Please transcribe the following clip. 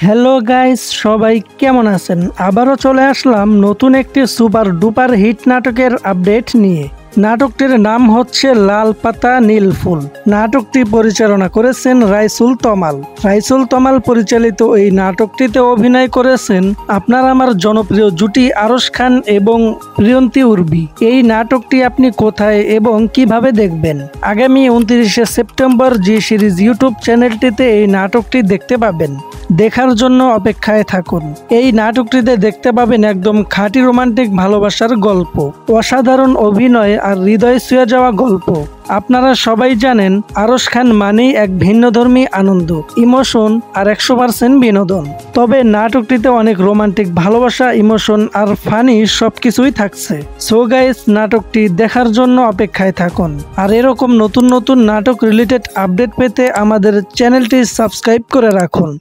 Hello guys, সবাই কেমন আছেন? আবারও চলে আসলাম নতুন একটি সুপার ডুপার হিট নাটকের আপডেট নিয়ে। নাটকটির নাম হচ্ছে লাল পাতা নীল ফুল। নাটকটি পরিচালনা করেছেন রাইসুল তমাল। রাইসুল তমাল পরিচালিত এই নাটকটিতে অভিনয় করেছেন আপনার আমার জনপ্রিয় জুটি আরশ খান এবং প্রিয়ন্তী উর্বি। এই নাটকটি আপনি কোথায় এবং কিভাবে দেখবেন? আগামী 29শে সেপ্টেম্বর জি সিরিজ ইউটিউব চ্যানেলটিতে এই নাটকটি দেখতে পাবেন। দেখার জন্য অপেক্ষায় থাকুন। এই নাটকটিতে দেখতে পাবেন একদম খাঁটি রোমান্টিক ভালোবাসার গল্প, অসাধারণ অভিনয় আর হৃদয় ছুঁয়ে যাওয়া গল্প। আপনারা সবাই জানেন আরশ খান মানেই এক ভিন্নধর্মী আনন্দ, ইমোশন আর 100% বিনোদন। তবে নাটকটিতে অনেক রোমান্টিক ভালোবাসা, ইমোশন আর ফানি সবকিছুই থাকছে। সো গাইস, নাটকটি দেখার জন্য অপেক্ষায় থাকুন। আর এরকম নতুন নতুন নাটক রিলেটেড আপডেট পেতে আমাদের চ্যানেলটি সাবস্ক্রাইব করে রাখুন।